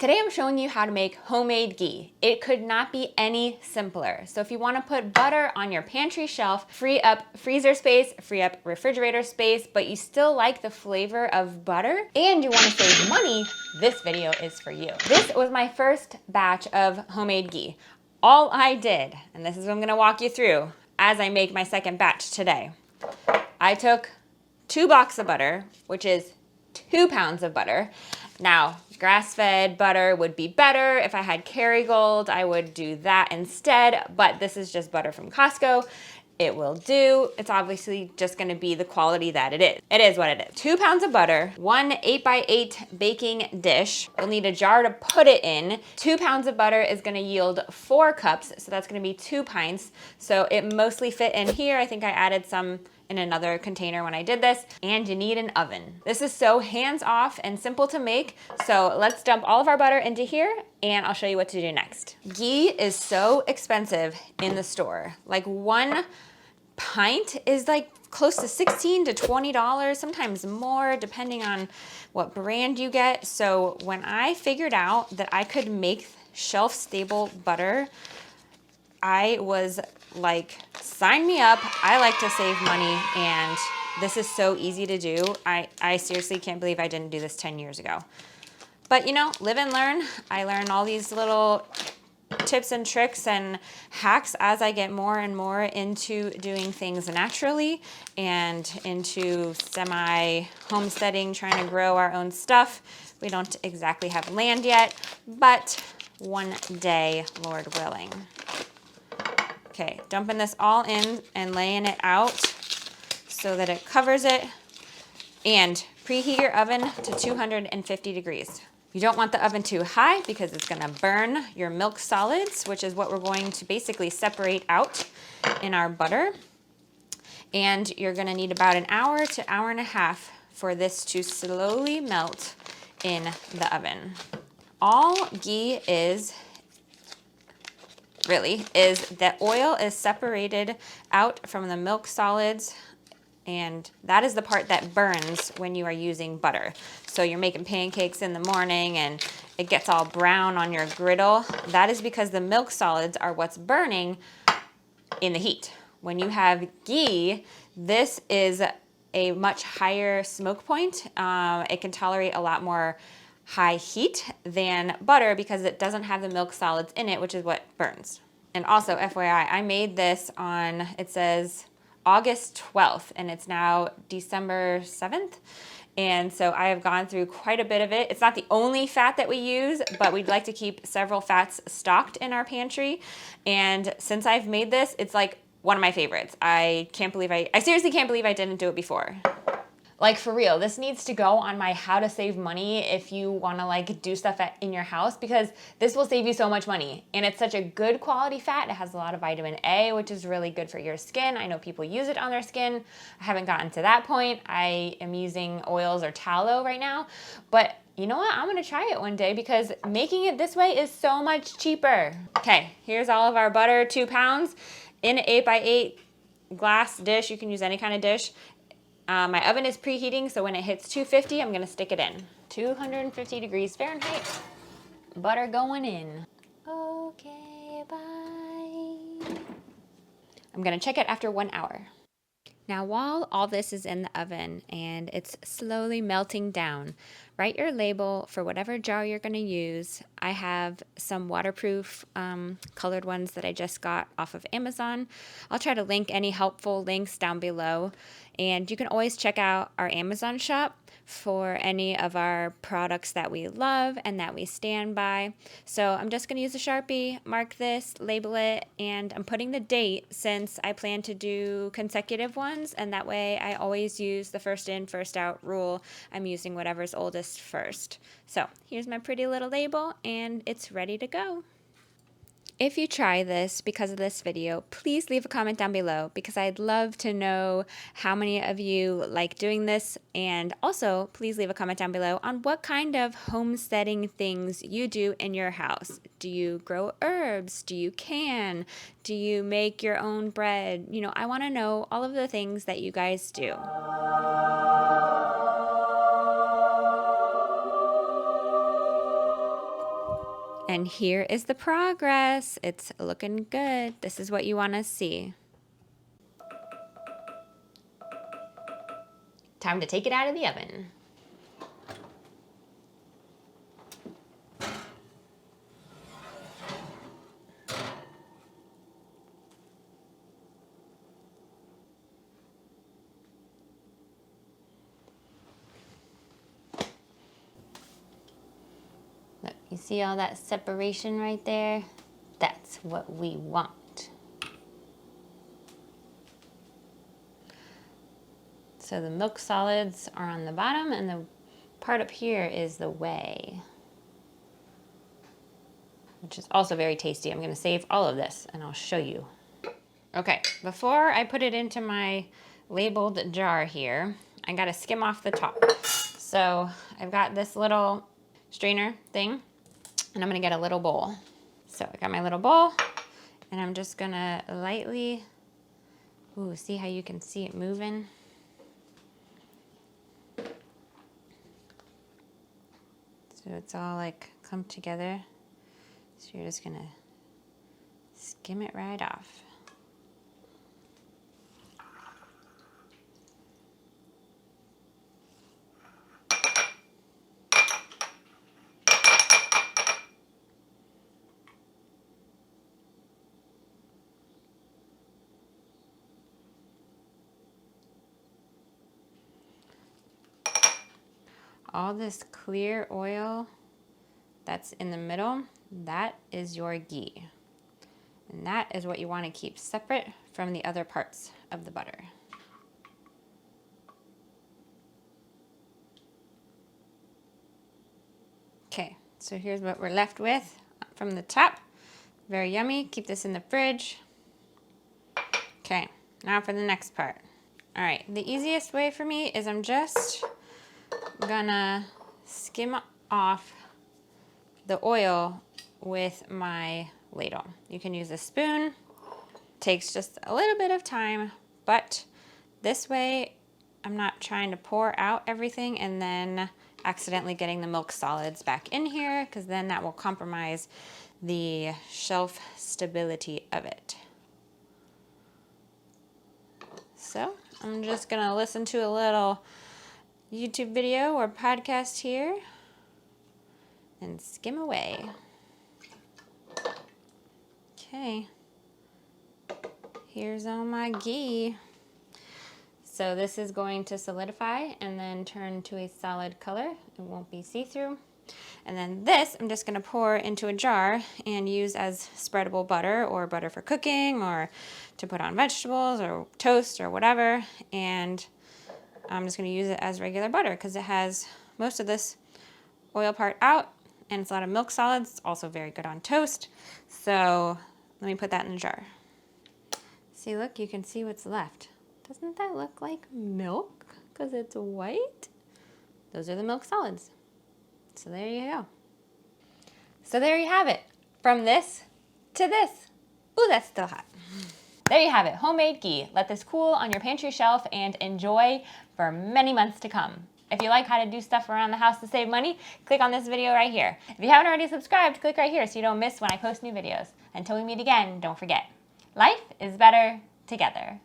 Today I'm showing you how to make homemade ghee. It could not be any simpler. So if you want to put butter on your pantry shelf, free up freezer space, free up refrigerator space, but you still like the flavor of butter and you want to save money, this video is for you. This was my first batch of homemade ghee. All I did, and this is what I'm going to walk you through as I make my second batch today. I took 2 blocks of butter, which is 2 pounds of butter. Now, grass-fed butter would be better. If I had Kerrygold, I would do that instead, but this is just butter from Costco. It will do. It's obviously just gonna be the quality that it is. It is what it is. 2 pounds of butter, 1 8x8 baking dish. You'll need a jar to put it in. 2 pounds of butter is gonna yield 4 cups, so that's gonna be 2 pints. So it mostly fit in here. I think I added some in another container when I did this, and you need an oven. This is so hands-off and simple to make, so let's dump all of our butter into here and I'll show you what to do next. Ghee is so expensive in the store. Like 1 pint is like close to $16 to $20, sometimes more, depending on what brand you get. So when I figured out that I could make shelf-stable butter, I was like, sign me up. I like to save money and this is so easy to do. I seriously can't believe I didn't do this 10 years ago. But you know, live and learn. I learn all these little tips and tricks and hacks as I get more and more into doing things naturally and into semi-homesteading, trying to grow our own stuff. We don't exactly have land yet, but one day, Lord willing. Okay, dumping this all in and laying it out so that it covers it. And preheat your oven to 250 degrees. You don't want the oven too high because it's gonna burn your milk solids, which is what we're going to basically separate out in our butter. And you're gonna need about an hour to hour and a half for this to slowly melt in the oven. All ghee is that oil is separated out from the milk solids, and that is the part that burns when you are using butter. So you're making pancakes in the morning and it gets all brown on your griddle. That is because the milk solids are what's burning in the heat. When you have ghee, this is a much higher smoke point. It can tolerate a lot more high heat than butter because it doesn't have the milk solids in it, which is what burns. And also, FYI, I made this on, it says August 12th, and it's now December 7th. And so I have gone through quite a bit of it. It's not the only fat that we use, but we'd like to keep several fats stocked in our pantry. And since I've made this, it's like one of my favorites. I seriously can't believe I didn't do it before. Like for real, this needs to go on my how to save money if you wanna like do stuff in your house, because this will save you so much money. And it's such a good quality fat. It has a lot of vitamin A, which is really good for your skin. I know people use it on their skin. I haven't gotten to that point. I am using oils or tallow right now, but you know what? I'm gonna try it one day because making it this way is so much cheaper. Okay, here's all of our butter, 2 pounds in an 8x8 glass dish. You can use any kind of dish. My oven is preheating, so when it hits 250, I'm gonna stick it in. 250 degrees Fahrenheit. Butter going in. Okay, bye. I'm gonna check it after 1 hour. Now, while all this is in the oven and it's slowly melting down, write your label for whatever jar you're going to use. I have some waterproof colored ones that I just got off of Amazon. I'll try to link any helpful links down below. And you can always check out our Amazon shop for any of our products that we love and that we stand by. So I'm just going to use a Sharpie, mark this, label it, and I'm putting the date since I plan to do consecutive ones, and that way I always use the first in, first out rule. I'm using whatever's oldest first. So here's my pretty little label, and it's ready to go. If you try this because of this video, please leave a comment down below because I'd love to know how many of you like doing this. And also, please leave a comment down below on what kind of homesteading things you do in your house. Do you grow herbs? Do you can? Do you make your own bread? You know, I want to know all of the things that you guys do. And here is the progress. It's looking good. This is what you want to see. Time to take it out of the oven. Look, you see all that separation right there? That's what we want. So the milk solids are on the bottom and the part up here is the whey, which is also very tasty. I'm going to save all of this and I'll show you. Okay, before I put it into my labeled jar here, I got to skim off the top. So I've got this little strainer thing and I'm going to get a little bowl. So I got my little bowl and I'm just going to lightly, ooh, see how you can see it moving? So it's all like come together. So you're just gonna skim it right off. All this clear oil that's in the middle, that is your ghee. And that is what you want to keep separate from the other parts of the butter. Okay, so here's what we're left with from the top. Very yummy. Keep this in the fridge. Okay, now for the next part. All right, the easiest way for me is I'm just gonna skim off the oil with my ladle. You can use a spoon. Takes just a little bit of time, but this way I'm not trying to pour out everything and then accidentally getting the milk solids back in here, because then that will compromise the shelf stability of it. So I'm just gonna listen to a little YouTube video or podcast here and skim away. Okay, here's all my ghee. So this is going to solidify and then turn to a solid color. It won't be see-through. And then this I'm just gonna pour into a jar and use as spreadable butter, or butter for cooking, or to put on vegetables or toast or whatever. And I'm just gonna use it as regular butter because it has most of this oil part out and it's a lot of milk solids. It's also very good on toast. So let me put that in a jar. See, look, you can see what's left. Doesn't that look like milk because it's white? Those are the milk solids. So there you go. So there you have it. From this to this. Ooh, that's still hot. There you have it, homemade ghee. Let this cool on your pantry shelf and enjoy for many months to come. If you like how to do stuff around the house to save money, click on this video right here. If you haven't already subscribed, click right here so you don't miss when I post new videos. Until we meet again, don't forget, life is better together.